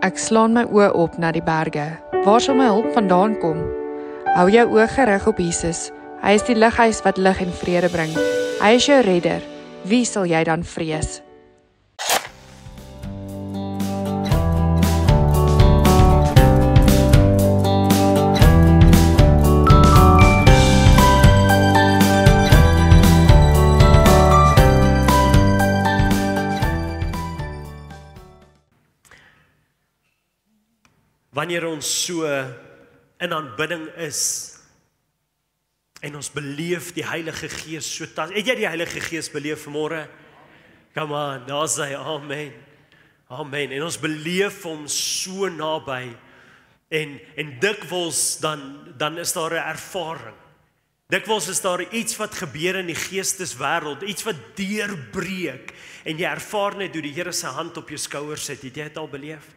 Ek slaan my oë op na die berge. Waar sal my hulp vandaan kom? Hou jou oë gerig op Jesus. Hy is die lighuis wat lig en vrede bring. Hy is jou redder. Wie sal jy dan vrees? Wanneer ons so in aanbidding is en ons beleef die Heilige Gees so tas. Het jy die Heilige Gees beleef vanmôre? Come on, daar sê amen. Amen. En ons beleef hom so naby en dikwels dan is daar 'n ervaring. Dikwels is daar iets wat gebeur in die geesteswêreld, iets wat deurbreek en jy ervaar net hoe die Here se hand op jou skouers sit. Het jy dit al beleef?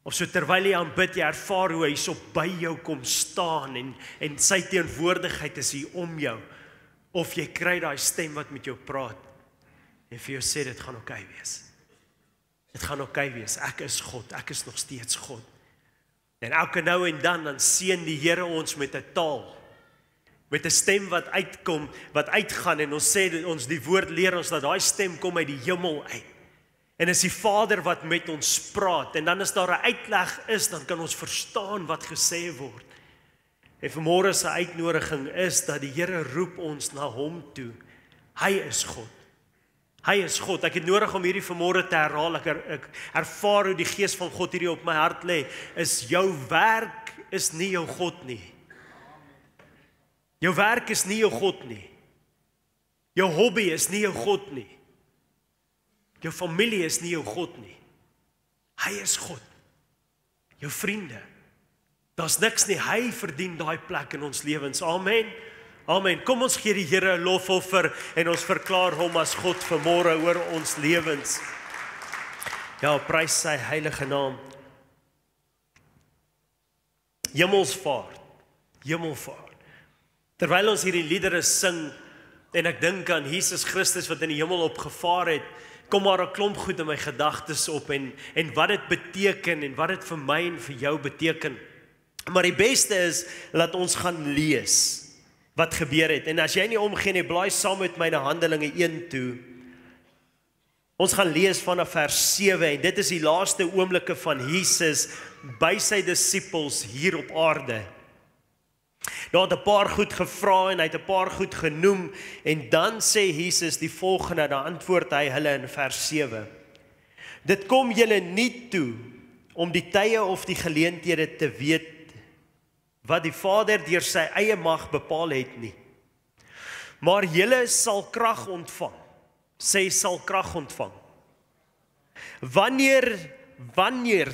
Of so terwyl jy aanbid, jy ervaar hoe hy so by jou kom staan en sy teenwoordigheid is hier om jou. Of jy kry daai stem wat met jou praat en vir jou sê dit gaan oukei wees. Dit gaan oukei wees. Ek is God, ek is nog steeds God. En elke nou en dan seën die Here ons met 'n taal, met 'n stem wat uitkom, wat uitgaan en ons sê ons die woord leer ons dat daai stem kom uit die hemel uit. En is die Vader wat met ons praat en dan as daar 'n uitleg is, dan kan ons verstaan wat gesê word. En vanmôre se uitnodiging is dat die Here roep ons na hom toe. Hy is God. Hy is God. Ek het nodig om hierdie vanmôre te herhaal. Ek ervaar hoe die Gees van God hierdie op my hart lê. Is jou werk is nie jou God nie. Jou werk is nie jou God nie. Jou hobby is nie jou God nie. Jou familie is nie jou God nie. Hy is God. Jou vriende. Daar's niks nie. Hy verdien daai plek in ons lewens. Amen. Amen. Kom ons gee die Here 'n lofoffer en ons verklaar hom as God vanmôre oor ons lewens. Ja, prys sy heilige naam. Hemelsvaart. Hemelvaart. Terwyl ons hierdie liedere sing en ek dink aan Jesus Christus wat in die hemel opgevaar het, kom maar 'n klomp goed in my gedagtes op en wat dit beteken en wat dit vir my en vir jou beteken. Maar die beste is laat ons gaan lees wat gebeur het. En as jy nie omgee nie, blaai saam met my na Handelinge 1 toe. Ons gaan lees vanaf vers 7 en dit is die laaste oomblikke van Jesus by sy disippels hier op aarde. Daar het 'n paar goed gevra en hy het 'n paar goed genoem en dan sê Jesus die volgende, dan antwoord hy hulle in vers 7. Dit kom julle nie toe om die tye of die geleenthede te weet wat die Vader deur sy eie mag bepaal het nie. Maar julle sal krag ontvang. Sê sal krag ontvang. Wanneer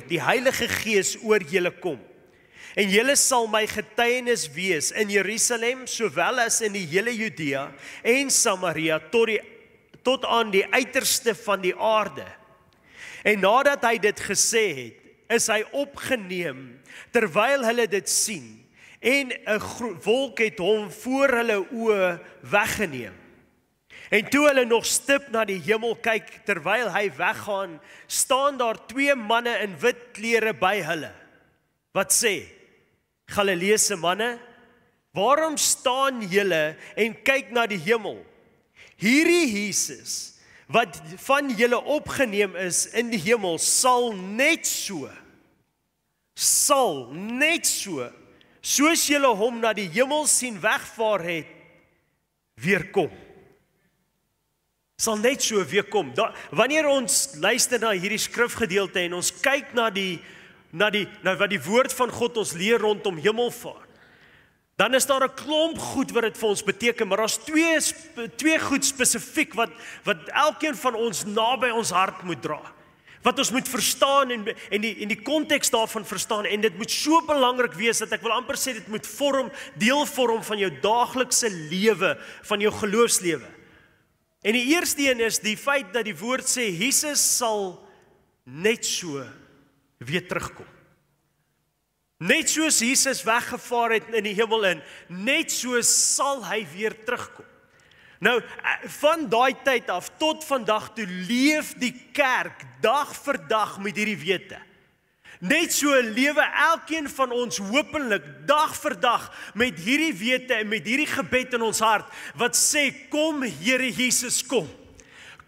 die Heilige Gees oor julle kom. En julle sal my getuienis wees in Jerusalem, sowel as in die hele Judea en Samaria, tot aan die uiterste van die aarde. En nadat hy dit gesê het, is hy opgeneem, terwyl hulle dit sien, en 'n wolk het hom voor hulle oë weggeneem. En toe hulle nog stip na die hemel kyk, terwyl hy weggaan, staan daar 2 manne in wit klere by hulle. Wat sê? Galileese manne, waarom staan julle en kyk na die hemel? Hierdie Jesus, wat van julle opgeneem is in die hemel, sal net so, soos julle hom na die hemel sien wegvaar het, weer kom. Sal net so weer kom. Wanneer ons luister na hierdie skrifgedeelte en ons kyk na wat die woord van God ons leer rondom hemelvaart, dan is daar 'n klomp goed wat dit vir ons beteken, maar daar's twee goed spesifiek wat elkeen van ons naby ons hart moet dra. Wat ons moet verstaan en die konteks daarvan verstaan, en dit moet so belangrik wees dat ek wil amper sê dit moet deel vorm van jou daaglikse lewe, van jou geloofslewe. En die eerste een is die feit dat die woord sê Jesus sal net so weer terugkom. Net soos Jesus weggevaar het in die hemel in, net so sal hy weer terugkom. Nou, van daai tyd af tot vandag toe leef die kerk dag vir dag met hierdie wete. Net so lewe elkeen van ons hopelik dag vir dag met hierdie wete en met hierdie gebed in ons hart wat sê, kom Here Jesus, kom.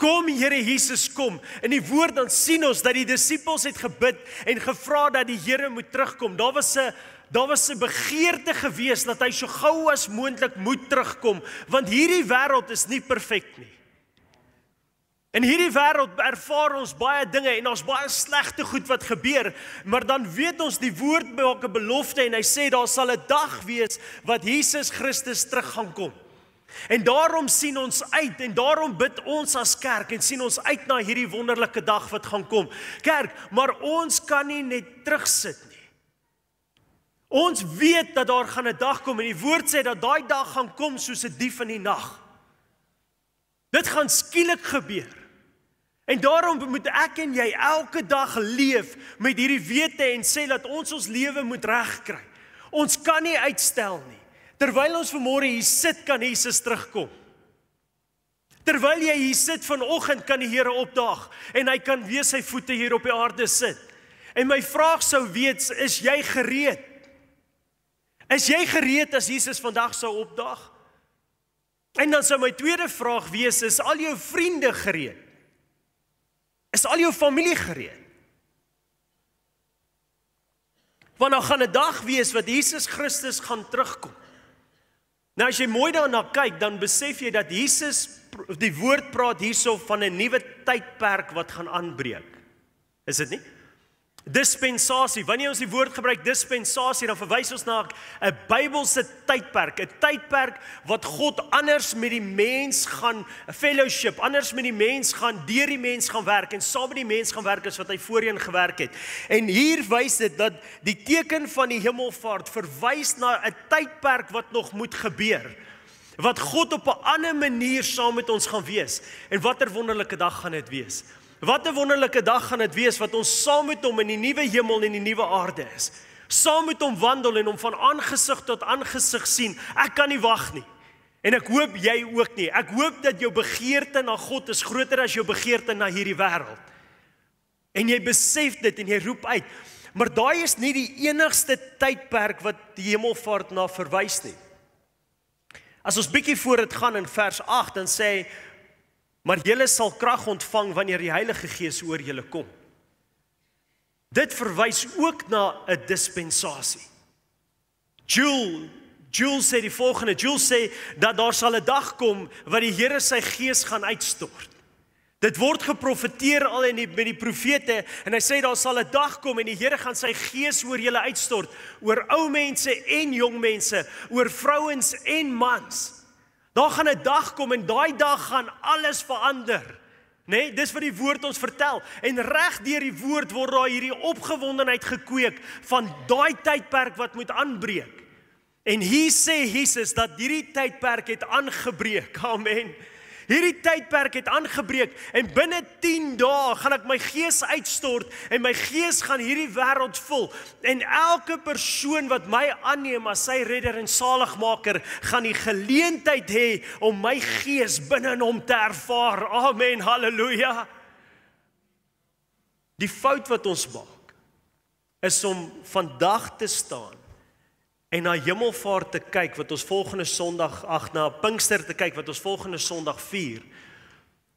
Kom Here Jesus, kom. In die woord dan sien ons dat die disippels het gebid en gevra dat die Here moet terugkom. Daar was 'n begeerte gewees dat hy so gou as moontlik moet terugkom, want hierdie wêreld is nie perfek nie. In hierdie wêreld ervaar ons baie dinge en ons baie slegte goed wat gebeur, maar dan weet ons die woord maak 'n belofte en hy sê daar sal 'n dag wees wat Jesus Christus terug gaan kom. En daarom sien ons uit en daarom bid ons as kerk en sien ons uit na hierdie wonderlike dag wat gaan kom. Kerk, maar ons kan nie net terugsit nie. Ons weet dat daar gaan 'n dag kom en die woord sê dat daai dag gaan kom soos 'n dief in die nag. Dit gaan skielik gebeur. En daarom moet ek en jy elke dag leef met hierdie wete en sê dat ons lewe moet regkry. Ons kan nie uitstel nie. Terwyl ons vanmôre hier sit, kan Jesus terugkom. Terwyl jy hier sit vanoggend, kan die Here opdaag en hy kan weer sy voete hier op die aarde sit. En my vraag sou wees, is jy gereed? Is jy gereed as Jesus vandag sou opdaag? En dan sou my tweede vraag wees, is al jou vriende gereed? Is al jou familie gereed? Want daar gaan 'n dag wees wat Jesus Christus gaan terugkom. Nou as jy mooi daarna kyk, dan besef jy dat Jesus, die woord praat hierso van 'n nuwe tydperk wat gaan aanbreek. Is dit nie? Dispensasie, wanneer ons die woord gebruik dispensasie, dan verwys ons na 'n Bybelse tydperk, 'n tydperk wat God anders met die mens gaan fellowship, anders met die mens gaan, deur die mens gaan werk en saam met die mens gaan werk as wat hy voorheen gewerk het. En hier wys dit dat die teken van die hemelvaart verwys na 'n tydperk wat nog moet gebeur, wat God op 'n ander manier saam met ons gaan wees. En watter wonderlike dag gaan dit wees? Wat 'n wonderlike dag gaan dit wees wat ons saam met hom in die nuwe hemel en die nuwe aarde is. Saam met hom wandel en hom van aangesig tot aangesig sien. Ek kan nie wag nie. En ek hoop jy ook nie. Ek hoop dat jou begeerte na God is groter as jou begeerte na hierdie wêreld. En jy besef dit en jy roep uit. Maar daai is nie die enigste tydperk wat die hemelvaart na verwys nie. As ons bietjie voor dit gaan in vers 8 dan sê hy, maar julle sal krag ontvang wanneer die Heilige Gees oor julle kom. Dit verwys ook na 'n dispensasie. Jules sê die volgende, Jules sê dat daar sal 'n dag kom wat die Here sy Gees gaan uitstort. Dit word geprofeteer al met die profete en hy sê daar sal 'n dag kom en die Here gaan sy Gees oor julle uitstort, oor ou mense en jong mense, oor vrouens en mans. Daar gaan 'n dag kom en daai dag gaan alles verander. Nee, dis wat die woord ons vertel. En reg deur die woord word daar hierdie opgewondenheid gekweek van daai tydperk wat moet aanbreek. En hier sê Jesus dat hierdie tydperk het aangebreek. Amen. Hierdie tydperk het aangebreek en binne 10 dae gaan ek my Gees uitstort en my Gees gaan hierdie wêreld vul. En elke persoon wat my aanneem as sy redder en saligmaker, gaan die geleentheid hê om my Gees binne in hom te ervaar. Amen, halleluja. Die fout wat ons maak, is om vandag te staan en na hemelvaart te kyk wat ons volgende Sondag, na Pinkster te kyk wat ons volgende Sondag vier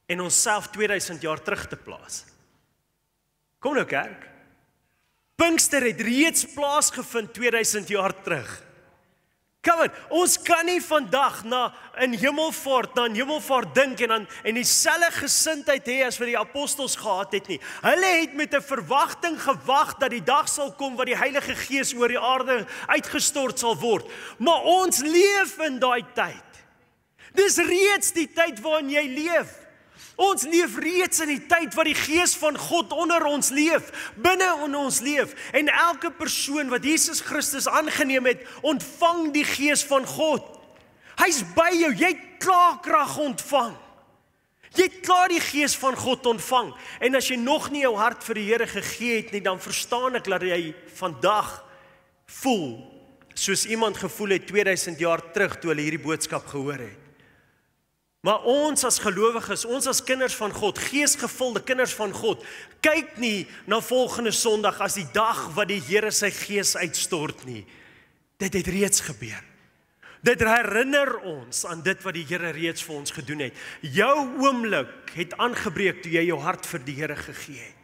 en onsself 2000 jaar terug te plaas. Kom nou kerk. Pinkster het reeds plaasgevind 2000 jaar terug. Kom aan, ons kan nie vandag na 'n hemelvaart dink en dieselfde gesindheid hê as wat die apostels gehad het nie. Hulle het met 'n verwagting gewag dat die dag sal kom wat die Heilige Gees oor die aarde uitgestort sal word. Maar ons leef in daai tyd. Dis reeds die tyd waarin jy leef. Ons leef reeds in die tyd wat die Gees van God onder ons leef, binne in ons leef. En elke persoon wat Jesus Christus aangeneem het, ontvang die Gees van God. Hy's by jou, jy het klaar krag ontvang. Jy het klaar die Gees van God ontvang. En as jy nog nie jou hart vir die Here gegee het nie, dan verstaan ek dat jy vandag voel, soos iemand gevoel het 2000 jaar terug toe hulle hierdie boodskap gehoor het. Maar ons as gelowiges, ons as kinders van God, geesgevulde kinders van God, kyk nie na volgende Sondag as die dag wat die Here sy gees uitstort nie. Dit het reeds gebeur. Dit herinner ons aan dit wat die Here reeds vir ons gedoen het. Jou oomblik het aangebreek toe jy jou hart vir die Here gegee het.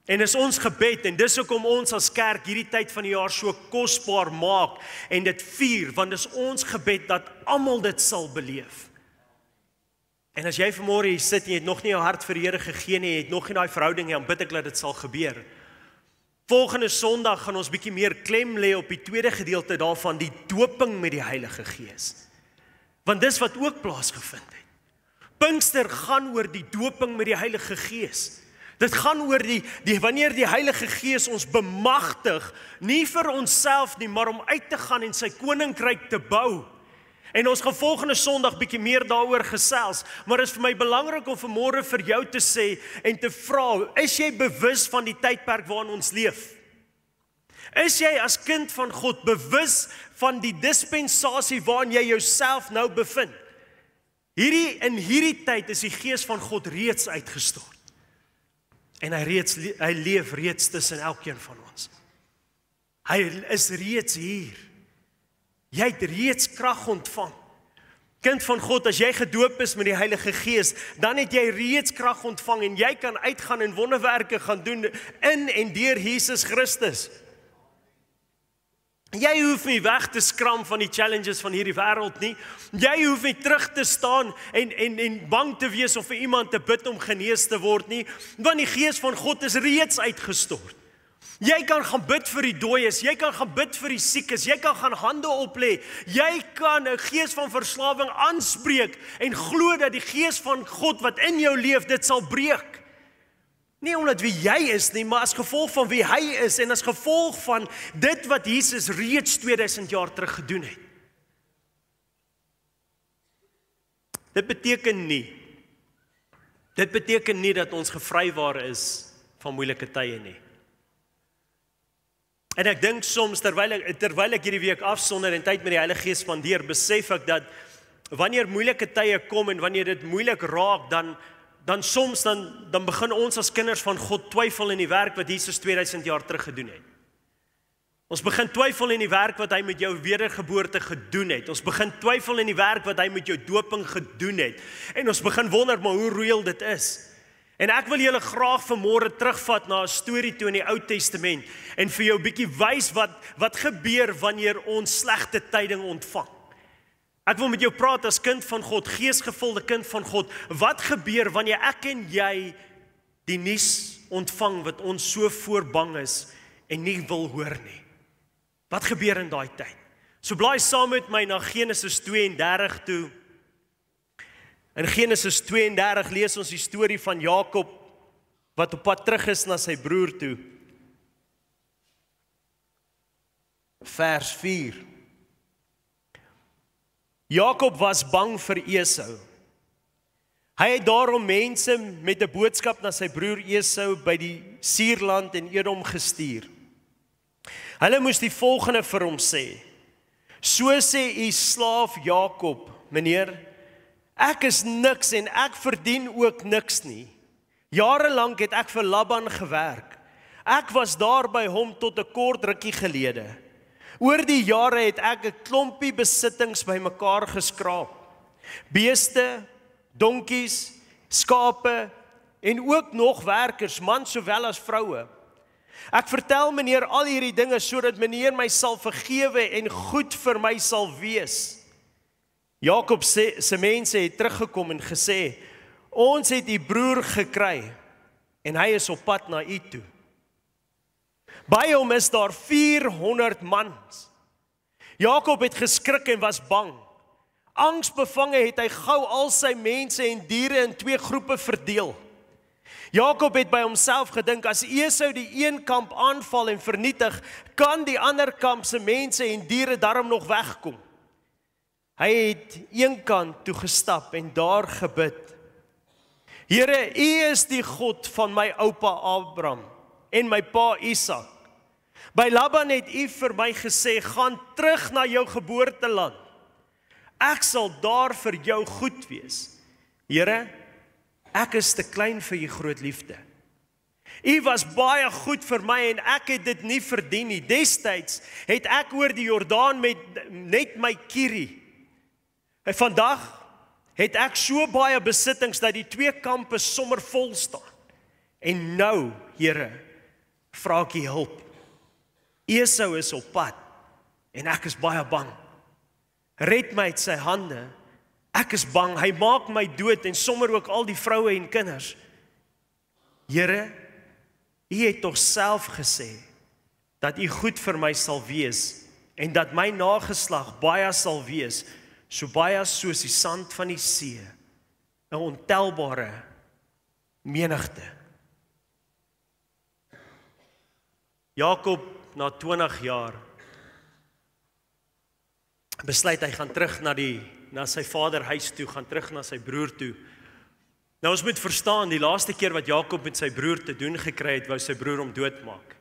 En is ons gebed, en dis hoekom ons as kerk hierdie tyd van die jaar so kosbaar maak en dit vier, want dis ons gebed dat almal dit sal beleef. En as jy vanmôre hier sit en jy het nog nie jou hart vir die Here gegee nie, jy het nog nie daai verhouding nie, dan bid ek dat dit sal gebeur. Volgende Sondag gaan ons bietjie meer klem lê op die tweede gedeelte daarvan, die doping met die Heilige Gees. Want dis wat ook plaasgevind het. Pinkster gaan oor die doping met die Heilige Gees. Dit gaan oor wanneer die Heilige Gees ons bemagtig, nie vir onsself nie, maar om uit te gaan en sy koninkryk te bou. En ons gaan volgende Sondag bietjie meer daaroor gesels, maar dit is vir my belangrik om vanmôre vir jou te sê en te vra, is jy bewus van die tydperk waarin ons leef? Is jy as kind van God bewus van die dispensasie waarin jy jouself nou bevind? In hierdie tyd is die Gees van God reeds uitgestort. En hy leef reeds tussen elkeen van ons. Hy is reeds hier. Jy het reeds krag ontvang. Kind van God, as jy gedoop is met die Heilige Gees, dan het jy reeds krag ontvang en jy kan uitgaan en wonderwerke gaan doen in en deur Jesus Christus. Jy hoef nie weg te skram van die challenges van hierdie wêreld nie. Jy hoef nie terug te staan en bang te wees of vir iemand te bid om genees te word nie, want die Gees van God is reeds uitgestort. Jy kan gaan bid vir die dooies, jy kan gaan bid vir die siekes, jy kan gaan hande oplê, jy kan 'n gees van verslawing aanspreek en glo dat die Gees van God wat in jou leef, dit sal breek. Nie omdat wie jy is nie, maar as gevolg van wie hy is en as gevolg van dit wat Jesus reeds 2000 jaar terug gedoen het. Dit beteken nie dat ons gevrywaar is van moeilike tye nie. En ek dink soms, terwyl ek hierdie week afsonder en tyd met die Heilige Gees spandeer, besef ek dat wanneer moeilike tye kom en wanneer dit moeilik raak, dan begin ons as kinders van God twyfel in die werk wat Jesus 2000 jaar terug gedoen het. Ons begin twyfel in die werk wat hy met jou wedergeboorte gedoen het. Ons begin twyfel in die werk wat hy met jou doping gedoen het. En ons begin wonder, maar hoe reëel dit is. En ek wil julle graag vanmôre terugvat na 'n storie toe in die Ou Testament en vir jou 'n bietjie wys wat gebeur wanneer ons slegte tyding ontvang. Ek wil met jou praat as kind van God, geesgevulde kind van God. Wat gebeur wanneer ek en jy die nuus ontvang wat ons so voorbang is en nie wil hoor nie? Wat gebeur in daai tyd? So blaai saam met my na Genesis 32 toe. In Genesis 32 lees ons die storie van Jakob wat op pad terug is na sy broer toe. Vers 4. Jakob was bang vir Esau. Hy het daarom mense met 'n boodskap na sy broer Esau by die Suurland en Edom gestuur. Hulle moes die volgende vir hom sê: "So sê u slaaf Jakob, meneer, ek is niks en ek verdien ook niks nie. Jare lank het ek vir Laban gewerk. Ek was daar by hom tot 'n kort rukkie gelede. Oor die jare het ek 'n klompie besittings bymekaar geskraap. Beeste, donkies, skape en ook nog werkers, man sowel as vroue. Ek vertel meneer al hierdie dinge sodat meneer my sal vergewe en goed vir my sal wees." Jakob se mense het teruggekom en gesê: "Ons het u broer gekry en hy is op pad na u toe. By hom is daar 400 mans. Jakob het geskrik en was bang. Angsbevange het hy gou al sy mense en diere in 2 groepe verdeel. Jakob het by homself gedink, as Esau die een kamp aanval en vernietig, kan die ander kamp se mense en diere daarom nog wegkom. Hy het een kant toe gestap en daar gebid: Here, U is die God van my oupa Abraham en my pa Isak. By Laban het U vir my gesê, gaan terug na jou geboorteland. Ek sal daar vir jou goed wees. Here, ek is te klein vir u groot liefde. U was baie goed vir my en ek het dit nie verdien nie. Destyds het ek oor die Jordaan met net my kierie. En vandag het ek so baie besittings dat die twee kampe sommer vol staan. En nou, Here, vra ek u hulp. Esau is op pad en ek is baie bang. Red my uit sy hande. Ek is bang, hy maak my dood en sommer ook al die vroue en kinders. Here, u het tog self gesê dat u goed vir my sal wees en dat my nageslag baie sal wees, so baie soos die sand van die see, 'n ontelbare menigte. Jakob, na 20 jaar, besluit hy gaan terug na sy vader huis toe, gaan terug na sy broer toe. Nou ons moet verstaan, die laaste keer wat Jakob met sy broer te doen gekry het, wou sy broer hom doodmaak.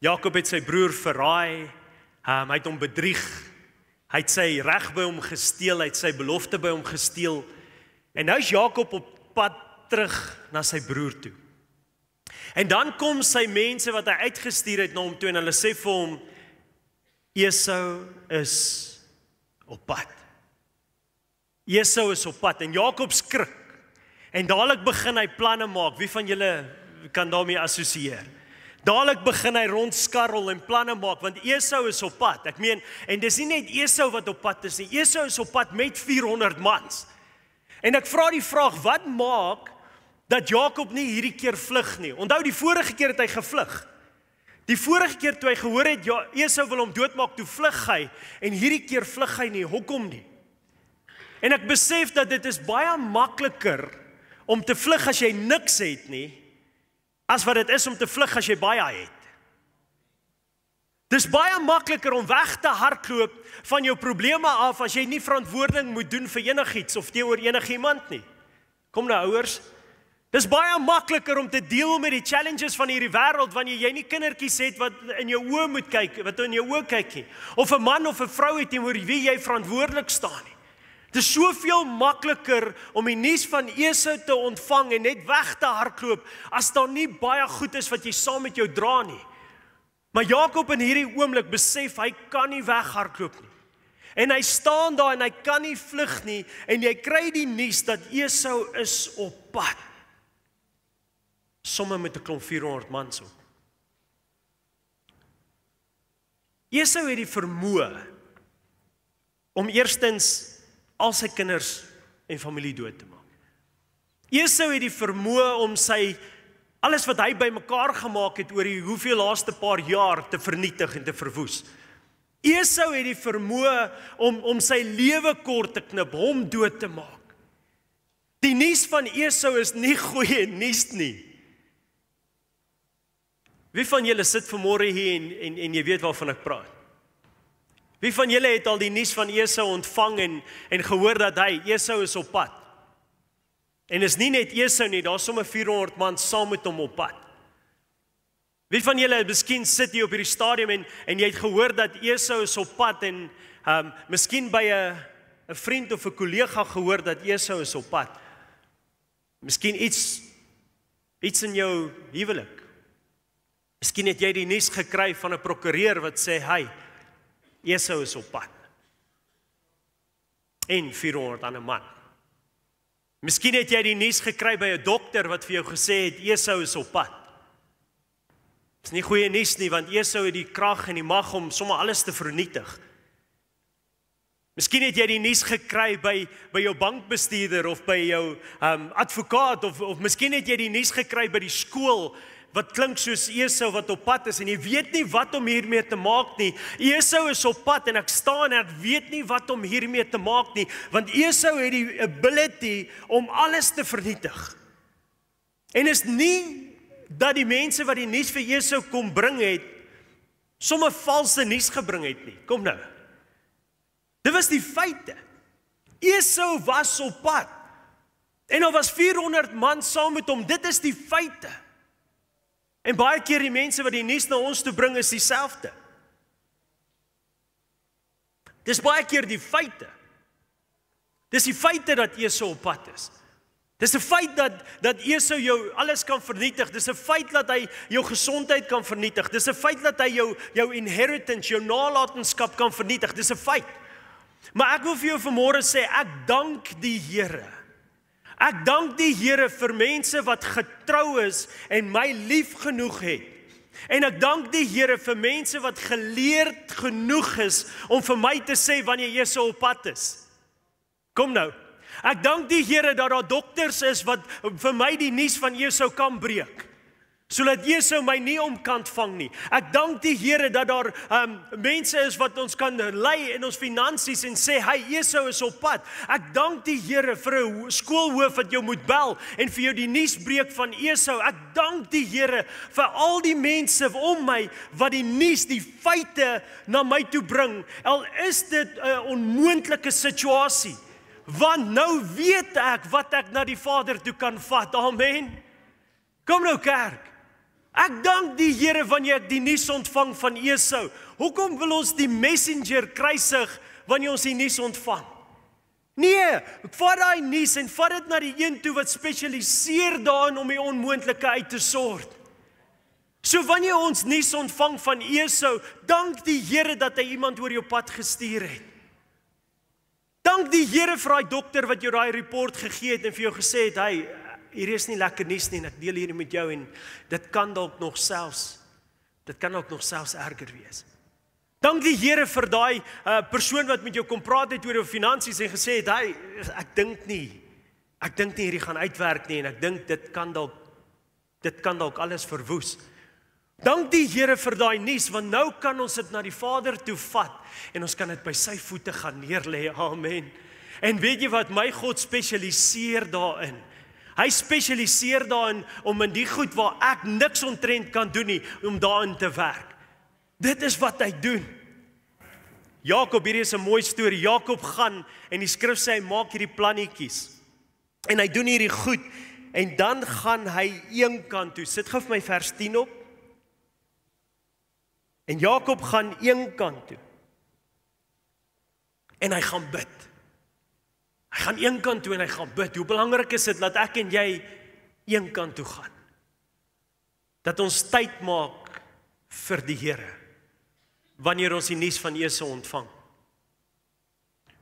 Jakob het sy broer verraai, hy het hom bedrieg, hy het sy reg by hom gesteel, hy het sy belofte by hom gesteel, en nou is Jakob op pad terug na sy broer toe. En dan kom sy mense wat hy uitgestuur het na hom toe, en hulle sê vir hom, Esau is op pad. Esau is op pad, en Jakob skrik, en dadelik begin hy planne maak. Wie van julle kan daarmee assosieer? Dadelik begin hy rondskarrel en planne maak, want Esau is op pad. Ek meen, en dis nie net Esau wat op pad is nie, Esau is op pad met 400 mans. En ek vra die vraag, wat maak dat Jakob nie hierdie keer vlug nie? Onthou, die vorige keer het hy gevlug. Die vorige keer toe hy gehoor het, Esau wil hom doodmaak, toe vlug hy, en hierdie keer vlug hy nie, hoekom nie? En ek besef dat dit is baie makliker om te vlug as jy niks het nie, as wat dit is om te vlug as jy baie het. Dis baie makliker om weg te hardloop van jou probleme af, as jy nie verantwoording moet doen vir enigiets, of teenoor enigiemand nie. Kom nou ouers, dis baie makliker om te deel met die challenges van hierdie wêreld, wanneer jy nie kindertjies het wat in jou oë moet kyk, wat in jou oë kyk nie, of 'n man of 'n vrou het teenoor wie jy verantwoordelik staan nie. Dit is soveel makliker om die nuus van Esau te ontvang en net weg te hardloop, as daar nie baie goed is wat jy saam met jou dra nie. Maar Jakob in hierdie oomblik besef, hy kan nie weghardloop nie. En hy staan daar en hy kan nie vlug nie, en jy kry die nuus dat Esau is op pad. Somme met 'n klomp 400 mans op. Esau het die vermoë om eerstens al sy kinders en familie dood te maak. Esau het die vermoë om alles wat hy bymekaar gemaak het oor die hoeveel laaste paar jaar te vernietig en te verwoes. Esau het die vermoë om sy lewe kort te knip, hom dood te maak. Die nuus van Esau is nie goeie nuus nie. Wie van julle sit vanmôre hier en jy weet waarvan ek praat? Wie van julle het al die nuus van Esau ontvang en gehoor dat Esau is op pad? En is nie net Esau nie, daar is sommer 400 man saam met hom op pad. Wie van julle miskien sit hier op hierdie stadium en jy het gehoor dat Esau is op pad en miskien by 'n vriend of 'n kollega gehoor dat Esau is op pad. Miskien iets in jou huwelik. Miskien het jy die nuus gekry van 'n prokureur wat sê, Esau is op pad. En 400 ander man. Miskien het jy die nuus gekry by 'n dokter wat vir jou gesê het, Esau is op pad. Dis nie goeie nuus nie, want Esau het die krag en die mag om sommer alles te vernietig. Miskien het jy die nuus gekry by jou bankbestuurder of by jou advokaat of miskien het jy die nuus gekry by die skool wat klink soos Esau wat op pad is en jy weet nie wat om hiermee te maak nie. Esau is op pad en ek staan en ek weet nie wat om hiermee te maak nie, want Esau het die ability om alles te vernietig. En is nie dat die mense wat die nuus vir Esau kom bring het, sommer valse nuus gebring het nie. Kom nou. Dit was die feite. Esau was op pad. En daar was 400 man saam met hom. Dit is die feite. En baie keer die mense wat die nuus na ons toe bring is dieselfde. Dis baie keer die feite. Dis die feite dat Esau op pad is. Dis 'n feit dat Esau jou alles kan vernietig. Dis 'n feit dat hy jou gesondheid kan vernietig. Dis 'n feit dat hy jou inheritance, jou nalatenskap kan vernietig. Dis 'n feit. Maar ek wil vir jou vanmôre sê, ek dank die Here. Ek dank die Here vir mense wat getrou is en my lief genoeg het. En ek dank die Here vir mense wat geleerd genoeg is om vir my te sê wanneer Esau op pad is. Kom nou. Ek dank die Here dat daar dokters is wat vir my die nuus van Esau kan breek, sodat Esau my nie omkant vang nie. Ek dank die Here dat daar mense is wat ons kan lei in ons finansies en sê, hy, Esau is op pad. Ek dank die Here vir 'n skoolhoof wat jou moet bel en vir jou die nuus breek van Esau. Ek dank die Here vir al die mense om my wat die nuus, die feite na my toe bring. Al is dit 'n onmoontlike situasie. Want nou weet ek wat ek na die Vader toe kan vat. Amen. Kom nou kerk. Ek dank die Here wanneer ek die nuus ontvang van Esau. Hoekom wil ons die messenger kruisig wanneer ons die nuus ontvang? Nee, vat daai nuus en vat dit na die een toe wat spesialiseer daarin om die onmoontlike uit te sort. So wanneer ons nuus ontvang van Esau, dank die Here dat hy iemand oor jou pad gestuur het. Dank die Here vir daai dokter wat jou daai report gegee het en vir jou gesê het, hy, hier is nie lekker nuus nie en ek deel hier met jou en dit kan dalk nog selfs erger wees. Dank die Here vir daai persoon wat met jou kom praat het oor jou finansies en gesê het, hy, ek dink nie hierdie gaan uitwerk nie en ek dink dit kan dalk alles verwoes. Dank die Here vir daai nuus, want nou kan ons dit na die Vader toe vat en ons kan dit by sy voete gaan neerlê. Amen. En weet jy wat, my God spesialiseer daarin. Hy spesialiseer daarin om in die goed waar ek niks omtrent kan doen nie, om daarin te werk. Dit is wat hy doen. Jakob, hierdie is 'n mooi storie. Jakob gaan en die skrif sê hy maak hierdie plannetjies. En hy doen hierdie goed en dan gaan hy een kant toe. Sit gou vir my vers 10 op. En Jakob gaan een kant toe. En hy gaan bid. Hy gaan een kant toe en hy gaan bid. Hoe belangrik is dit dat ek en jy een kant toe gaan? Dat ons tyd maak vir die Here wanneer ons die nuus van Esau ontvang.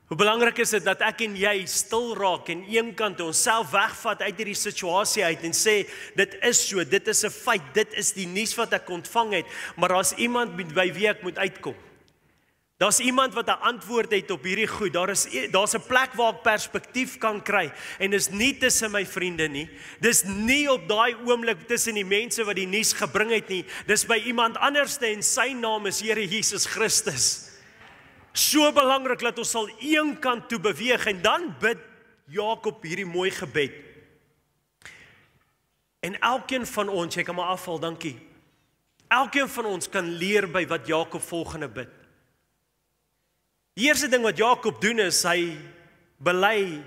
Hoe belangrik is dit dat ek en jy stil raak en een kant toe onsself wegvat uit hierdie situasie uit en sê, dit is so, dit is 'n feit, dit is die nuus wat ek ontvang het, maar daar's iemand by wie ek moet uitkom. Daar's iemand wat 'n antwoord het op hierdie goed. Daar's 'n plek waar ek perspektief kan kry en dis nie tussen my vriende nie. Dis nie op daai oomblik tussen die mense wat die nuus gebring het nie. Dis by iemand anderste en sy naam is Here Jesus Christus. So belangrik dat ons sal een kant toe beweeg en dan bid Jakob hierdie mooi gebed. En elkeen van ons, jy kan maar afval, dankie. Elkeen van ons kan leer by wat Jakob volgende bid. Die eerste ding wat Jakob doen is, hy bely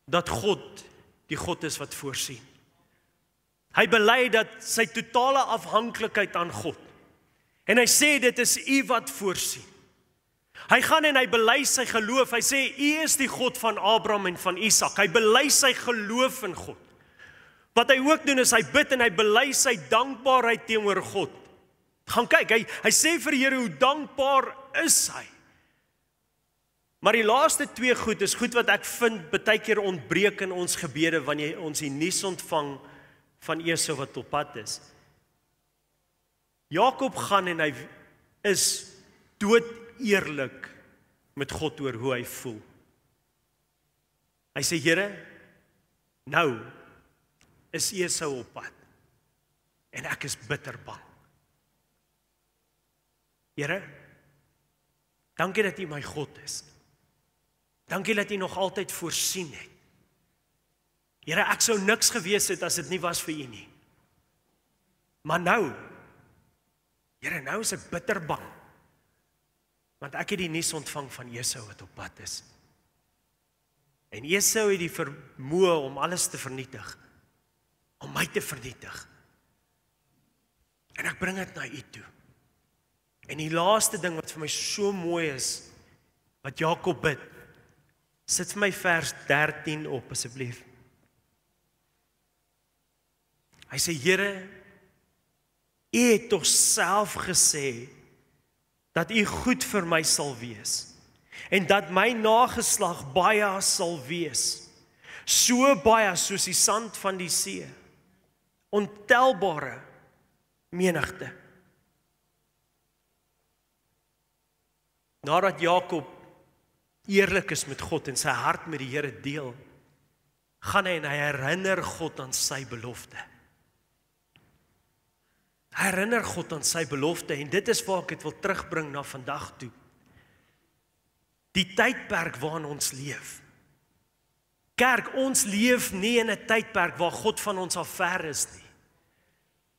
dat God die God is wat voorsien. Hy bely dat sy totale afhanklikheid aan God. En hy sê dit is U wat voorsien. Hy gaan en hy bely sy geloof. Hy sê U is die God van Abraham en van Isak. Hy bely sy geloof in God. Wat hy ook doen is hy bid en hy bely sy dankbaarheid teenoor God. Gaan kyk, hy sê vir die Here hoe dankbaar is hy. Maar die laaste twee goed is goed wat ek vind baie keer ontbreek in ons gebede wanneer ons die nuus ontvang van Esau wat op pad is. Jakob gaan en hy is dood eerlik met God oor hoe hy voel. Hy sê, Here, nou is Esau op pad en ek is bitter bang. Here, dankie dat U my God is. Dankie dat U nog altyd voorsien het. Here, ek sou niks gewees het as dit nie was vir U nie. Maar nou, Here, nou is ek bitter bang. Want ek het die nuus ontvang van Esau wat op pad is. En Esau het die vermoë om alles te vernietig. Om my te vernietig. En ek bring dit na U toe. En die laaste ding wat vir my so mooi is, wat Jakob bid, Sit vir my vers 13 op asseblief. Hy sê, Here, U het tog self gesê dat U goed vir my sal wees en dat my nageslag baie sal wees, so baie soos die sand van die see, ontelbare menigte. Nadat Jakob eerlik is met God en sy hart met die Here deel, gaan hy en hy herinner God aan sy belofte. Hy herinner God aan sy belofte en dit is waar ek dit wil terugbring na vandag toe. Die tydperk waarin ons leef. Kerk, ons leef nie in 'n tydperk waar God van ons af ver is nie.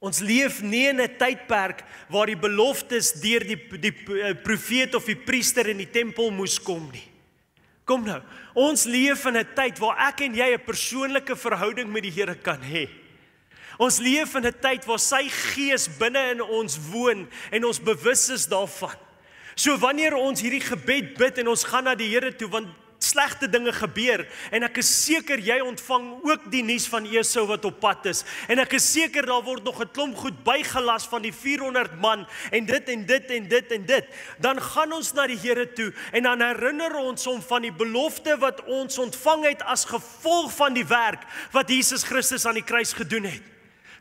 Ons leef nie in 'n tydperk waar die beloftes deur die profeet of die priester in die tempel moes kom nie. Kom nou, ons leef in 'n tyd waar ek en jy 'n persoonlike verhouding met die Here kan hê. Ons leef in 'n tyd waar sy gees binne in ons woon en ons bewus is daarvan. So wanneer ons hierdie gebed bid en ons gaan na die Here toe, want slegte dinge gebeur, en ek is seker jy ontvang ook die nuus van Esau wat op pad is, en ek is seker daar word nog 'n klomp goed bygelas van die 400 man, en dit en dit en dit en dit, dan gaan ons na die Here toe, en dan herinner ons hom van die belofte wat ons ontvang het as gevolg van die werk wat Jesus Christus aan die kruis gedoen het.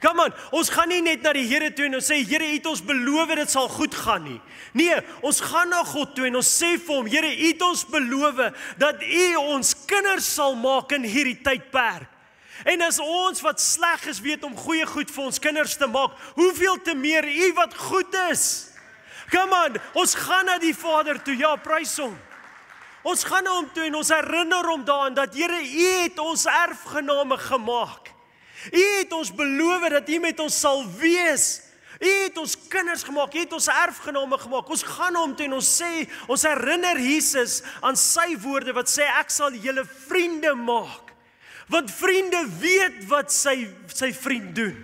Come on, ons gaan nie net na die Here toe en ons sê, Here, U het ons beloof dit sal goed gaan nie. Nee, ons gaan na God toe en ons sê vir hom, Here, U het ons beloof dat U ons kinders sal maak in hierdie tydperk. En as ons wat sleg is weet om goeie goed vir ons kinders te maak, hoeveel te meer U wat goed is. Come on, ons gaan na die Vader toe, ja, prys hom. Ons gaan na hom toe en ons herinner hom daaraan dat Here, U het ons erfgename gemaak. U het ons beloof dat U met ons sal wees. U het ons kinders gemaak, U het ons erfgename gemaak. Ons gaan na hom toe en ons sê, ons herinner Jesus aan sy woorde wat sê, ek sal julle vriende maak. Want vriende weet wat sy vriend doen.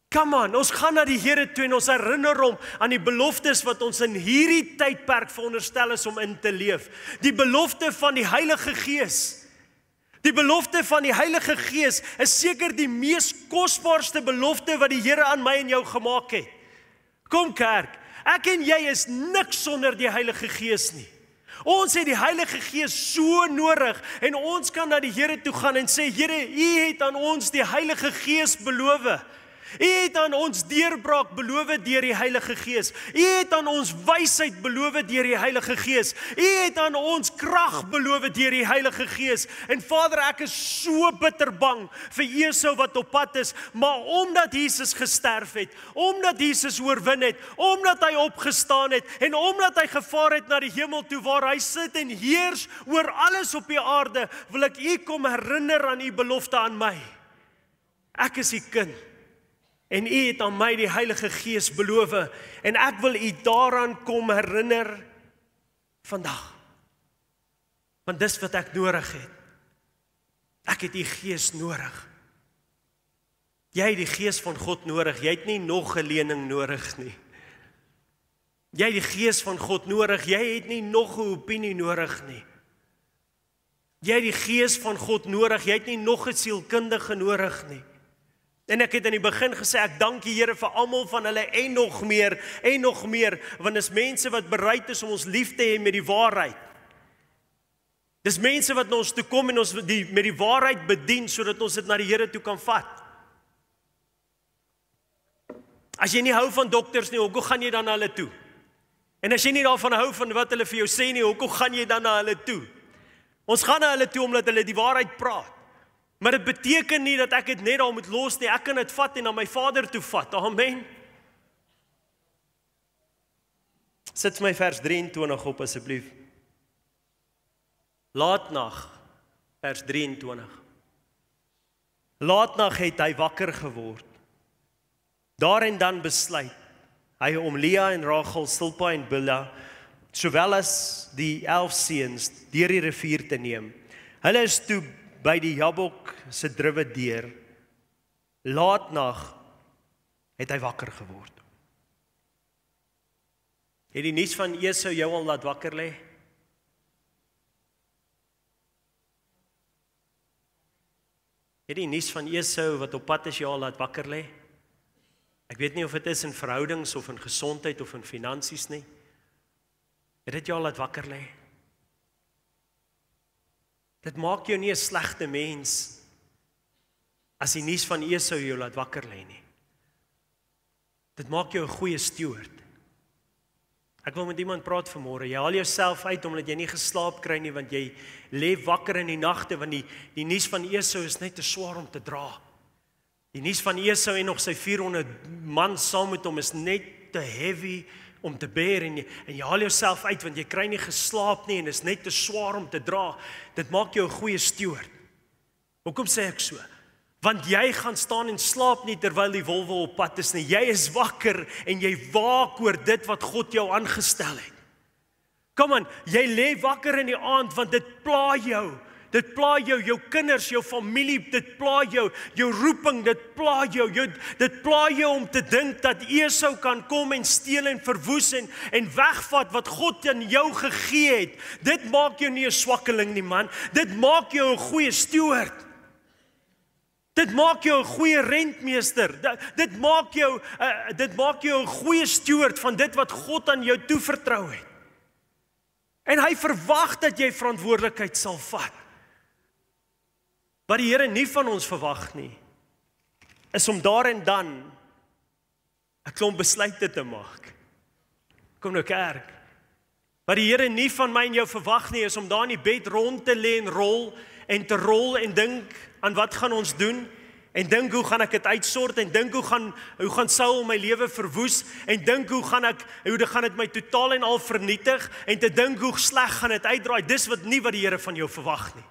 Come on, ons gaan na die Here toe en ons herinner hom aan die beloftes wat ons in hierdie tydperk veronderstel is om in te leef. Die belofte van die Heilige Gees. Die belofte van die Heilige Gees is seker die mees kosbaarste belofte wat die Here aan my en jou gemaak het. Kom kerk, ek en jy is niks sonder die Heilige Gees nie. Ons het die Heilige Gees so nodig en ons kan na die Here toe gaan en sê, Here, U het aan ons die Heilige Gees beloof. U het aan ons deurbraak beloof deur die Heilige Gees. U het aan ons wysheid beloof deur die Heilige Gees. U het aan ons krag beloof deur die Heilige Gees. En Vader, ek is so bitter bang vir Esau wat op pad is, maar omdat Jesus gesterf het, omdat Jesus oorwin het, omdat hy opgestaan het en omdat hy gevaar het na die hemel toe waar hy sit en heers oor alles op die aarde, wil ek U kom herinner aan U belofte aan my. Ek is U kind. En U het aan my die Heilige Gees beloof en ek wil U daaraan kom herinner vandag. Want dis wat ek nodig het. Ek het U Gees nodig. Jy het die Gees van God nodig. Jy het nie nog 'n lening nodig nie. Jy het die Gees van God nodig. Jy het nie nog 'n opinie nodig nie. Jy het die Gees van God nodig. Jy het nie nog 'n sielkundige nodig nie. En ek het in die begin gesê, ek dank die Here vir almal van hulle en nog meer, want dis mense wat bereid is om ons lief te hê met die waarheid. Dis mense wat na ons toe kom en ons met die waarheid bedien, sodat ons dit na die Here toe kan vat. As jy nie hou van dokters nie, hoekom gaan jy dan na hulle toe? En as jy nie daarvan hou van wat hulle vir jou sê nie, hoekom gaan jy dan na hulle toe? Ons gaan na hulle toe omdat hulle die waarheid praat. Maar dit beteken nie dat ek dit net daar moet los nie. Ek kan dit vat en na my Vader toe vat. Amen. Sit my vers 23 op asseblief. Laatnag, vers 23. Laatnag het hy wakker geword. Daar en dan besluit hy om Lea en Rachel, Silpa en Bilha, sowel as die 11 seuns deur die rivier te neem. Hulle is toe by die Jabok se druwe deur. Laatnag het hy wakker geword. Het die nuus van Esau jou al laat wakker lê? Het die nuus van Esau wat op pad is jou al laat wakker lê? Ek weet nie of dit is in verhoudings of in gesondheid of in finansies nie. Het dit jou al laat wakker lê? Dit maak jou nie 'n slegte mens as die nuus van Esau jou laat wakker lê nie. Dit maak jou 'n goeie steward. Ek wil met iemand praat vanmôre. Jy haal jouself uit omdat jy nie geslaap kry nie, want jy lê wakker in die nagte, want die nuus van Esau is net te swaar om te dra. Die nuus van Esau en nog sy 400 man saam met hom is net te heavy om te bear, en jy haal jouself uit want jy kry nie geslaap nie en is net te swaar om te dra. Dit maak jou 'n goeie steward. Hoekom sê ek so? Want jy gaan staan en slaap nie terwyl die wolwe op pad is nie. Jy is wakker en jy waak oor dit wat God jou aangestel het. Kom aan, jy lê wakker in die aand want dit pla jou. Dit pla jou, jou kinders, jou familie, dit pla jou, jou roeping, dit pla jou. Dit pla jou om te dink dat Esau kan kom en steel en verwoes en wegvat wat God aan jou gegee het. Dit maak jou nie 'n swakkeling nie, man. Dit maak jou 'n goeie steward. Dit maak jou 'n goeie rentmeester. Dit maak jou 'n goeie steward van dit wat God aan jou toevertrou het. En hy verwag dat jy verantwoordelikheid sal vat. Wat die Here nie van ons verwag nie, is om daar en dan 'n klomp besluite te maak. Kom nou kerk. Wat die Here nie van my en jou verwag nie, is om daar in die bed rond te lê en te rol en dink aan wat gaan ons doen, en dink hoe gaan ek dit uitsort, en dink hoe gaan Saul my lewe verwoes, en dink hoe gaan dit my totaal en al vernietig, en te dink hoe sleg gaan dit uitdraai. Dis wat die Here van jou verwag nie.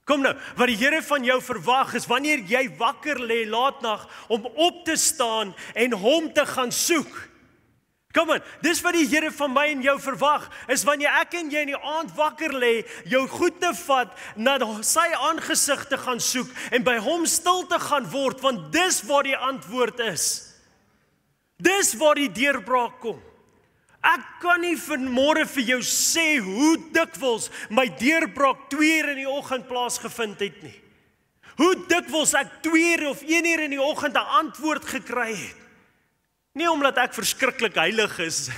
Kom nou, wat die Here van jou verwag is wanneer jy wakker lê laatnag om op te staan en hom te gaan soek. Kom aan, dis wat die Here van my en jou verwag, is wanneer ek en jy in die aand wakker lê, jou goed te vat, na sy aangesig te gaan soek en by hom stil te gaan word, want dis waar die antwoord is. Dis waar die deurbraak kom. Ek kan nie vanmôre vir jou sê hoe dikwels my deurbraak 2:00 in die oggend plaasgevind het nie. Hoe dikwels ek 2:00 of 1:00 in die oggend 'n antwoord gekry het. Nie omdat ek verskriklik heilig is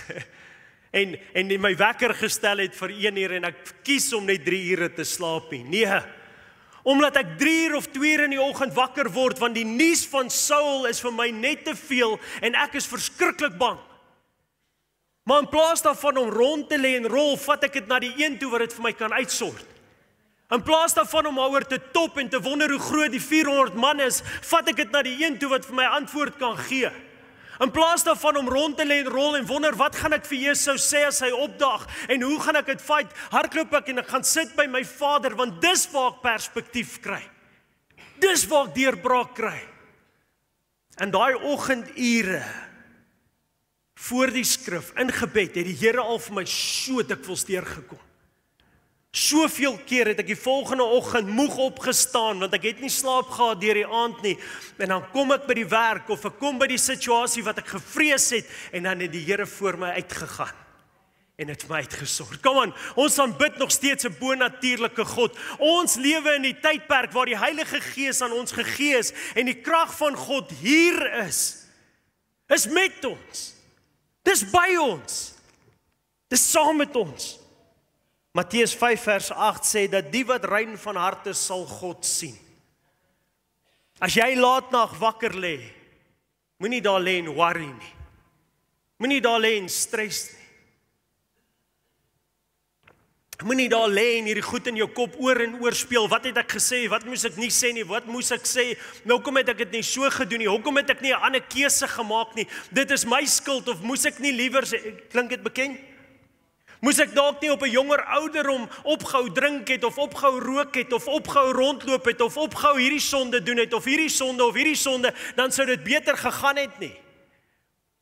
en my wekker gestel het vir 1:00 en ek kies om net 3 ure te slaap nie. Nee, omdat ek 3:00 of 2:00 in die oggend wakker word, want die nuus van Saul is vir my net te veel en ek is verskriklik bang. Maar in plaas daarvan om rond te lê en rol, vat ek dit na die een toe wat dit vir my kan uitsort. In plaas daarvan om oor te top en te wonder hoe groot die 400 man is, vat ek dit na die een toe wat vir my antwoord kan gee. In plaas daarvan om rond te lê en rol en wonder wat gaan ek vir Esau sê as hy opdag en hoe gaan ek dit fight, hardloop ek en ek gaan sit by my Vader, want dis waar ek perspektief kry. Dis waar ek deurbraak kry. In daai oggendure voor die skrif, in gebed, het die Here al vir my so dikwels deurgekom. Soveel keer het ek die volgende oggend moeg opgestaan, want ek het nie slaap gehad deur die aand nie, en dan kom ek by die werk, of ek kom by die situasie wat ek gevrees het, en dan het die Here voor my uitgegaan, en het my uitgesort. Kom aan, ons aanbid nog steeds 'n bonatuurlike God. Ons lewe in die tydperk waar die Heilige Gees aan ons gegee is, en die krag van God hier is met ons. Dis by ons. Dis saam met ons. Matteus 5 vers 8 sê dat die wat rein van harte sal God sien. As jy laatnag wakker lê, moenie daar lê en worry nie. Moenie daar lê en stres nie. Moenie daar lê en hierdie goed in jou kop oor en oor speel. Wat het ek gesê? Wat moes ek nie sê nie? Wat moes ek sê? Nou hoekom het ek dit nie so gedoen nie? Hoekom het ek nie 'n ander keuse gemaak nie? Dit is my skuld, of moes ek nie liewer sê, klink dit bekend? Moes ek dalk nie op 'n jonger ouderdom opgehou drink het, of opgehou rook het, of opgehou rondloop het, of opgehou hierdie sonde doen het, of hierdie sonde, dan sou dit beter gegaan het nie.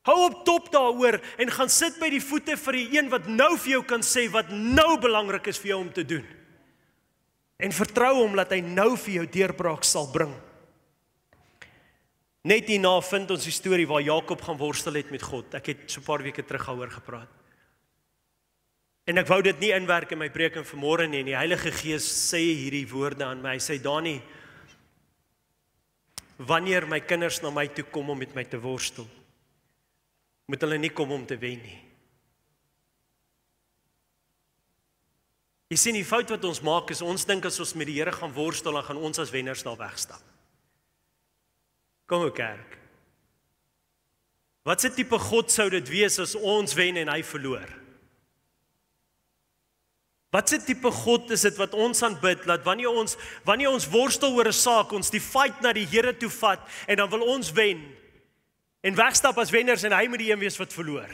Hou op top daaroor en gaan sit by die voete vir die een wat nou vir jou kan sê wat nou belangrik is vir jou om te doen. En vertrou hom dat hy nou vir jou deurbraak sal bring. Net hierna vind ons die storie waar Jakob gaan worstel het met God. Ek het so 'n paar weke terug daaroor gepraat. En ek wou dit nie inwerk in my preek vanmôre nie, en die Heilige Gees sê hierdie woorde aan my. Hy sê, Dani, wanneer my kinders na my toe kom om met my te worstel, moet hulle nie kom om te wen nie. Jy sien, die fout wat ons maak is, ons dink as ons met die Here gaan worstel, dan gaan ons as wenners daar wegstap. Kom ou kerk. Wat se tipe God sou dit wees as ons wen en hy verloor? Wat se tipe God is dit wat ons aanbid, dat wanneer ons worstel oor 'n saak, ons die fight na die Here toe vat, en dan wil ons wen, en wegstap as wenners, en hy moet die een wees wat verloor.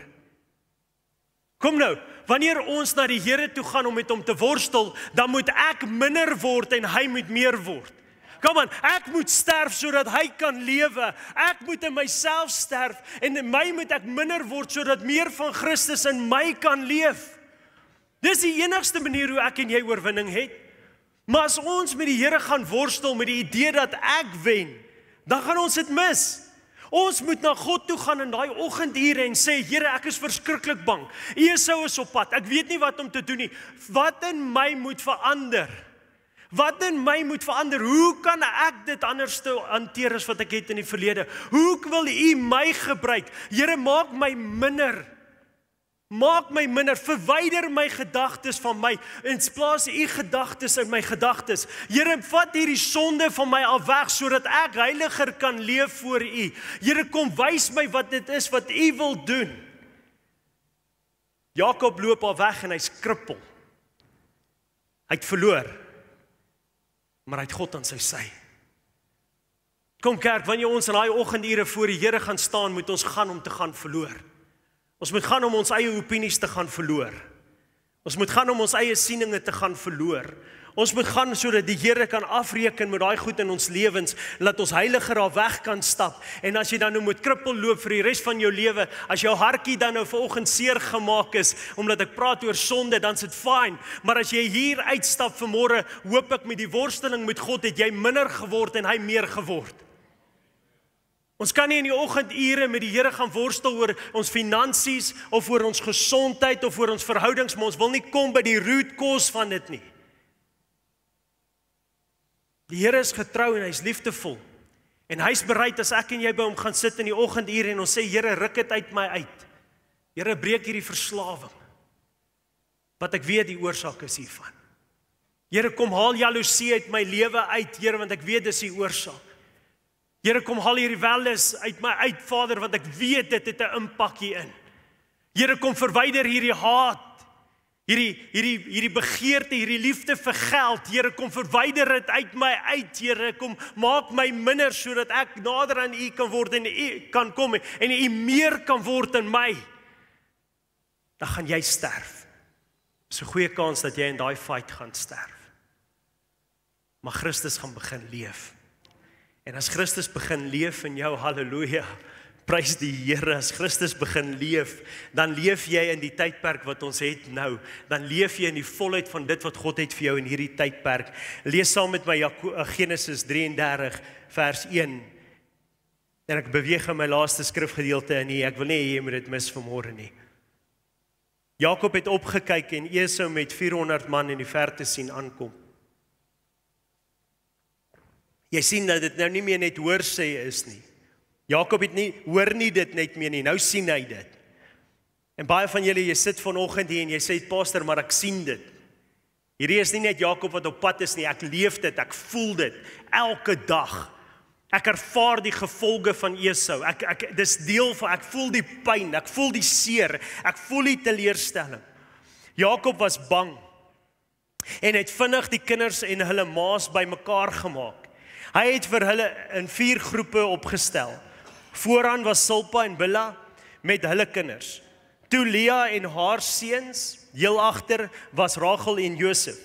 Kom nou, wanneer ons na die Here toe gaan om met hom te worstel, dan moet ek minder word en hy moet meer word. Kom aan, ek moet sterf sodat hy kan lewe. Ek moet in myself sterf en in my moet ek minder word sodat meer van Christus in my kan leef. Dis die enigste manier hoe ek en jy oorwinning het. Maar as ons met die Here gaan worstel met die idee dat ek wen, dan gaan ons dit mis. Ons moet na God toe gaan in daai oggendure en sê, Here, ek is verskriklik bang. Esau is op pad. Ek weet nie wat om te doen nie. Wat in my moet verander? Wat in my moet verander? Hoe kan ek dit anders hanteer as wat ek het in die verlede? Hoe wil U my gebruik? Here, maak my minder. Maak my minder, verwyder my gedagtes van my, en plaas U gedagtes in my gedagtes. Here, vat hierdie sonde van my af weg, sodat ek heiliger kan leef voor U. Here, kom wys my wat dit is wat U wil doen. Jakob loop al weg en hy's krippel. Hy het verloor, maar hy het God aan sy sy. Kom kerk, wanneer ons in daai oggendure voor die Here gaan staan, moet ons gaan om te gaan verloor. Ons moet gaan om ons eie opinies te gaan verloor. Ons moet gaan om ons eie sieninge te gaan verloor. Ons moet gaan sodat die Here kan afreken met daai goed in ons lewens, laat ons heiliger daar weg kan stap. En as jy dan nou moet krippel loop vir die res van jou lewe, as jou hartjie dan nou vanoggend seer gemaak is, omdat ek praat oor sonde, dan is dit fyn. Maar as jy hier uitstap vanmôre, hoop ek met die worsteling met God, het jy minder geword en hy meer geword. Ons kan nie in die oggendure met die Here gaan worstel oor ons finansies, of oor ons gesondheid, of oor ons verhoudings, maar ons wil nie kom by die root cause van dit nie. Die Here is getrou en hy is liefdevol. En hy is bereid as ek en jy by hom gaan sit in die oggendure en ons sê, Here, ruk dit uit my uit. Here, breek hierdie verslawing. Wat ek weet die oorsaak is hiervan. Here, kom haal jaloesie uit my lewe uit, Here, want ek weet dis die oorsaak. Here, kom haal hierdie welis uit my uit, Vader, want ek weet dit het 'n impak hierin. Here, kom verwyder hierdie haat, hierdie begeerte, hierdie liefde vir geld. Here, kom verwyder dit uit my uit, Here, kom maak my minder sodat ek nader aan U kan word en U kan kom en U meer kan word in my. Dan gaan jy sterf. Dis 'n goeie kans dat jy in daai fight gaan sterf. Maar Christus gaan begin leef. En as Christus begin leef in jou, halleluja, prys die Here, as Christus begin leef, dan leef jy in die tydperk wat ons het nou, dan leef jy in die volheid van dit wat God het vir jou in hierdie tydperk. Lees saam met my Genesis 33 vers 1, en ek beweeg in my laaste skrifgedeelte in hier, ek wil nie jy moet dit mis vanmôre nie. Jakob het opgekyk en Esau met 400 man in die verte sien aankom. Jy sien dat dit nou nie meer net hoorsê is nie. Jakob hoor nie dit net meer nie, nou sien hy dit. En baie van julle, jy sit vanoggend hier en jy sê, pastor, maar ek sien dit. Hierdie is nie net Jakob wat op pad is nie, ek leef dit, ek voel dit, elke dag. Ek ervaar die gevolge van Esau, dis deel van, ek voel die pyn, ek voel die seer, ek voel die teleurstelling. Jakob was bang, en het vinnig die kinders en hulle maas bymekaar gemaak. Hy het vir hulle in 4 groepe opgestel. Vooraan was Silpa en Bilha met hulle kinders. Toe Lea en haar seuns, heel agter was Rachel en Josef.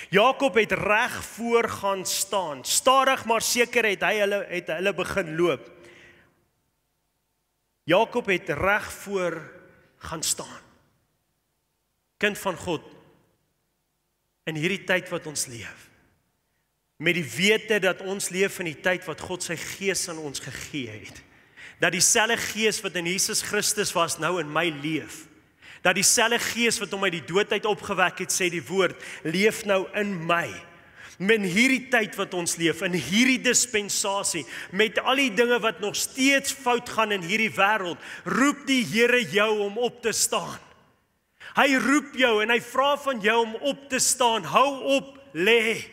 Jakob het reg voor gaan staan. Stadig maar seker het hulle begin loop. Jakob het reg voor gaan staan. Kind van God, in hierdie tyd wat ons leef, met die wete dat ons leef in die tyd wat God sy gees aan ons gegee het. Dat dieselfde gees wat in Jesus Christus was, nou in my leef. Dat dieselfde gees wat hom uit die dood uit opgewek het, sê die woord, leef nou in my. Met hierdie tyd wat ons leef, in hierdie dispensasie, met al die dinge wat nog steeds fout gaan in hierdie wêreld, roep die Here jou om op te staan. Hy roep jou en hy vra van jou om op te staan. Hou op, lê.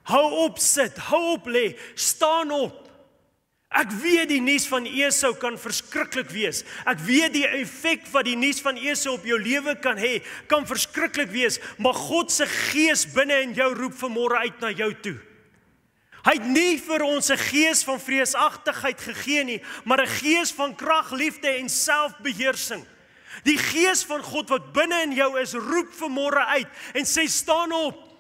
Hou op sit, hou op lê, staan op. Ek weet die nuus van Esau kan verskriklik wees. Ek weet die effek wat die nuus van Esau op jou lewe kan hê, kan verskriklik wees, maar God se gees binne in jou roep vanmôre uit na jou toe. Hy het nie vir ons 'n gees van vreesagtigheid gegee nie, maar 'n gees van krag, liefde en selfbeheersing. Die gees van God wat binne in jou is, roep vanmôre uit en sê staan op.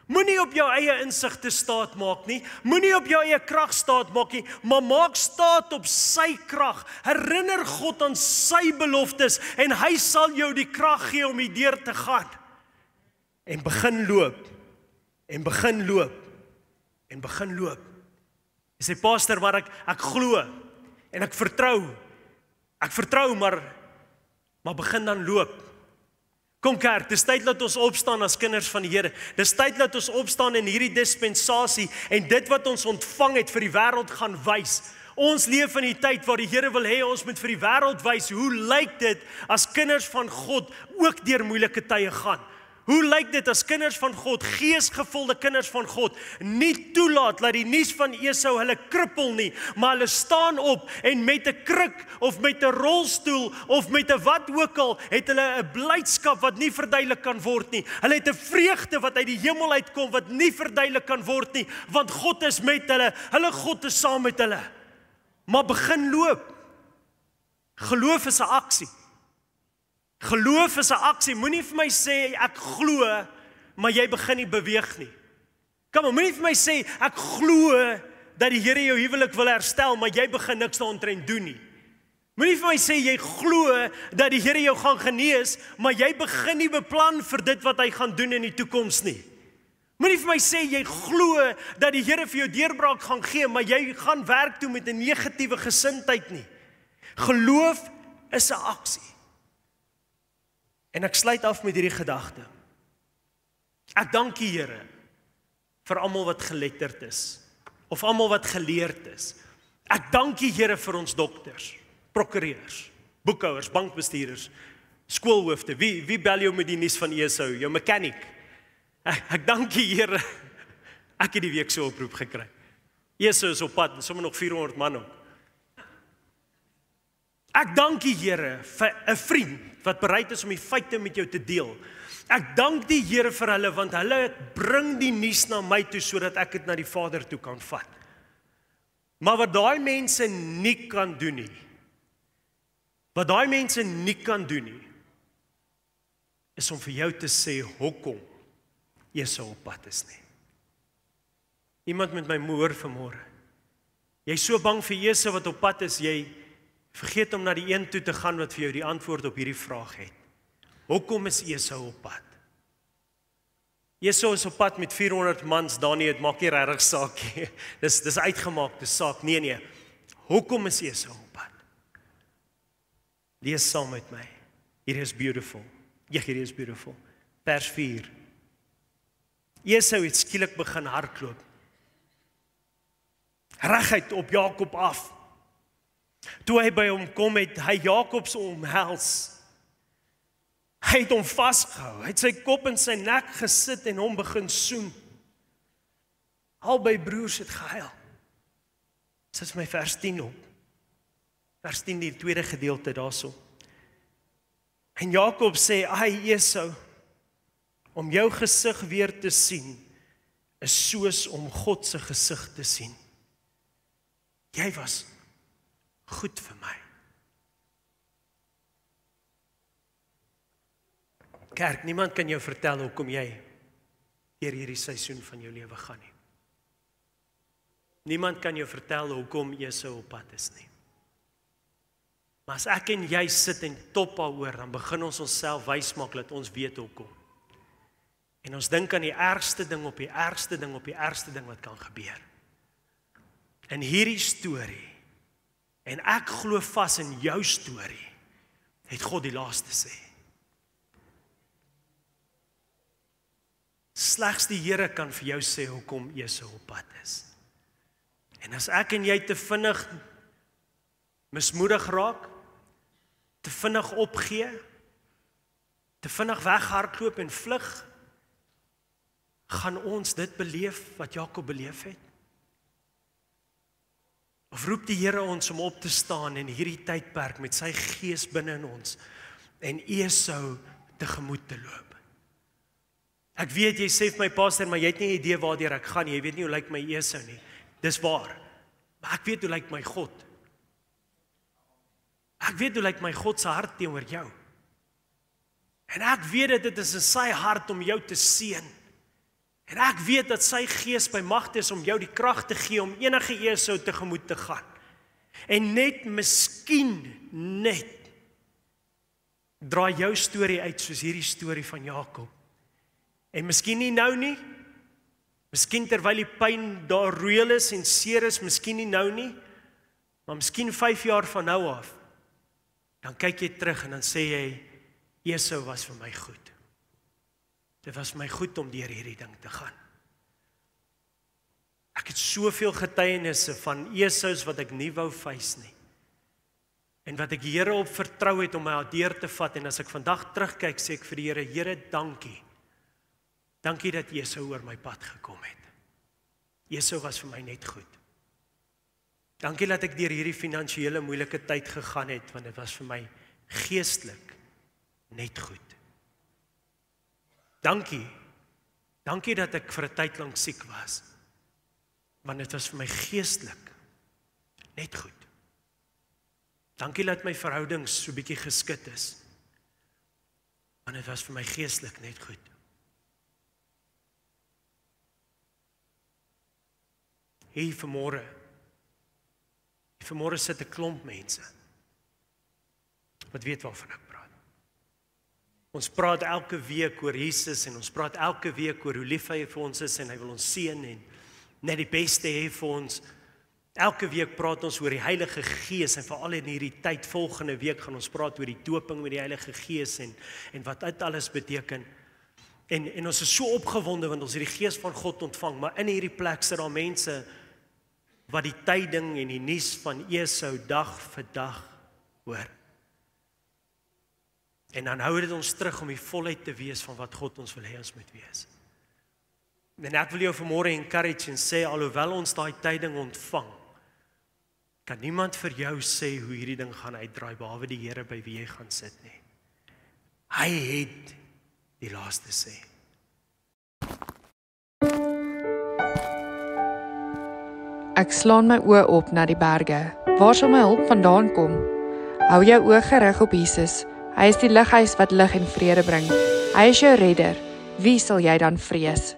Moenie op jou eie insigte staat maak nie, moenie op jou eie krag staat maak nie, maar maak staat op sy krag. Herinner God aan sy beloftes en hy sal jou die krag gee om hierdeur te gaan. En begin loop, en begin loop, en begin loop. Jy sê, pastor, maar ek glo, en ek vertrou, maar begin dan loop. Kom kerk, dis tyd dat ons opstaan as kinders van die Here. Dis tyd dat ons opstaan in hierdie dispensasie en dit wat ons ontvang het vir die wêreld gaan wys. Ons leef in die tyd waar die Here wil hê ons moet vir die wêreld wys hoe lyk dit as kinders van God ook deur moeilike tye gaan. Hoe lyk dit as kinders van God, geesgevulde kinders van God, nie toelaat dat die nuus van Esau hulle krippel nie, maar hulle staan op en met 'n kruk of met 'n rolstoel of met 'n wat ook al, het hulle 'n blydskap wat nie verduidelik kan word nie. Hulle het 'n vreugde wat uit die hemel uitkom wat nie verduidelik kan word nie, want God is met hulle God is saam met hulle. Maar begin loop. Geloof is 'n aksie. Geloof is 'n aksie. Moenie vir my sê ek glo, maar jy begin nie beweeg nie. Kom on, moenie vir my sê ek glo dat die Here jou huwelik wil herstel, maar jy begin niks daaromtrent doen nie. Moenie vir my sê jy glo dat die Here jou gaan genees, maar jy begin nie beplan vir dit wat hy gaan doen in die toekoms nie. Moenie vir my sê jy glo dat die Here vir jou deurbraak gaan gee, maar jy gaan werk toe met 'n negatiewe gesindheid nie. Geloof is 'n aksie. En ek sluit af met hierdie gedagte. Ek dank die Here vir almal wat geletterd is, of almal wat geleerd is. Ek dank die Here vir ons dokters, prokureurs, boekhouers, bankbestuurders, skoolhoofde. Wie bel jou met die nuus van Esau? Jou mechanic. Ek dank die Here. Ek het die week so 'n oproep gekry. Esau is op pad, sommer nog 400 man op. Ek dank die Here vir 'n vriend wat bereid is om die feite met jou te deel. Ek dank die Here vir hulle, want hulle bring die nuus na my toe, sodat ek dit na die Vader toe kan vat. Maar wat daai mense nie kan doen nie, is om vir jou te sê, hoekom Esau op pad is nie. Iemand met my hoor vanmôre. Jy is so bang vir Esau wat op pad is, jy vergeet om na die een toe te gaan wat vir jou die antwoord op hierdie vraag het. Hoekom is Esau op pad? Esau is op pad met 400 mans, Danie, het maak nie regtig saak nie. Dis uitgemaakte saak. Nee. Hoekom is Esau op pad? Lees saam met my. Hier is beautiful. Hier is beautiful. Vers 4. Esau het skielik begin hardloop. Reguit op Jakob af. Toe hy by hom kom, het hy Jakob se omhels. Hy het hom vasgehou. Hy het sy kop in sy nek gesit en hom begin soen. Albei broers het gehuil. Dit is my vers 10 op. Vers 10 die tweede gedeelte daarso. En Jakob sê, "Ai Esau, om jou gesig weer te sien, is soos om God se gesig te sien. Jy was goed vir my." Kerk, niemand kan jou vertel hoekom jy deur hierdie seisoen van jou lewe gaan nie. Niemand kan jou vertel hoekom jy so op pad is nie. Maar as ek en jy sit en top daaroor, dan begin ons onsself wys maak dat ons weet hoekom. En ons dink aan die ergste ding op die ergste ding op die ergste ding wat kan gebeur. In hierdie storie, en ek glo vas in jou storie, het God die laaste sê. Slegs die Here kan vir jou sê hoekom Esau op pad is. En as ek en jy te vinnig mismoedig raak, te vinnig opgee, te vinnig weghardloop en vlug, gaan ons dit beleef wat Jakob beleef het? Of roep die Here ons om op te staan in hierdie tydperk met sy gees binne in ons en Esau tegemoet te loop? Ek weet, jy sê vir my pastor, maar jy het nie 'n idee waardeur ek gaan nie, jy weet nie hoe lyk my Esau nie. Dis waar, maar ek weet hoe lyk my God. Ek weet hoe lyk my God se hart teenoor jou. En ek weet dat dit is in sy hart om jou te seën. En ek weet dat sy gees by magte is om jou die krag te gee om enige Esau tegemoet te gaan. En net miskien net draai jou storie uit soos hierdie storie van Jakob. En miskien nie nou nie, miskien terwyl die pyn daar reël is en seer is, miskien nie nou nie, maar miskien 5 jaar van nou af, dan kyk jy terug en dan sê jy, Esau was vir my goed. Dit was vir my goed om deur hierdie ding te gaan. Ek het soveel getuienisse van Esau's wat ek nie wou face nie. En wat ek die Here op vertrou het om my deur te vat, en as ek vandag terugkyk, sê ek vir die Here, Here, dankie. Dankie dat Esau oor my pad gekom het. Esau was vir my net goed. Dankie dat ek deur hierdie finansiële moeilike tyd gegaan het, want dit was vir my geestelik net goed. Dankie dat ek vir 'n tyd lank siek was, want dit was vir my geestelik net goed. Dankie dat my verhoudings so bietjie geskit is, want dit was vir my geestelik net goed. Hier vanmôre sit 'n klomp mense wat weet waarvan ek praat. Ons praat elke week oor Jesus en ons praat elke week oor hoe lief hy vir ons is en hy wil ons seën en net die beste hê vir ons. Elke week praat ons oor die Heilige Gees en veral in hierdie tyd volgende week gaan ons praat oor die doping met die Heilige Gees en wat dit alles beteken. En ons is so opgewonde want ons het die Gees van God ontvang, maar in hierdie plek sit daar mense wat die tyding en die nuus van Esau dag vir dag hoor. En dan hou dit ons terug om die volheid te wees van wat God ons wil hê ons moet wees. En ek wil jou vanmôre encourage en sê, alhoewel ons daai tyding ontvang, kan niemand vir jou sê hoe hierdie ding gaan uitdraai, behalwe die Here by wie jy gaan sit nie. Hy het die laaste sê. Ek slaan my oë op na die berge. Waar sal my hulp vandaan kom? Hou jou oë gerig op Jesus. Hy is die lighuis wat lig en vrede bring. Hy is jou redder. Wie sal jy dan vrees?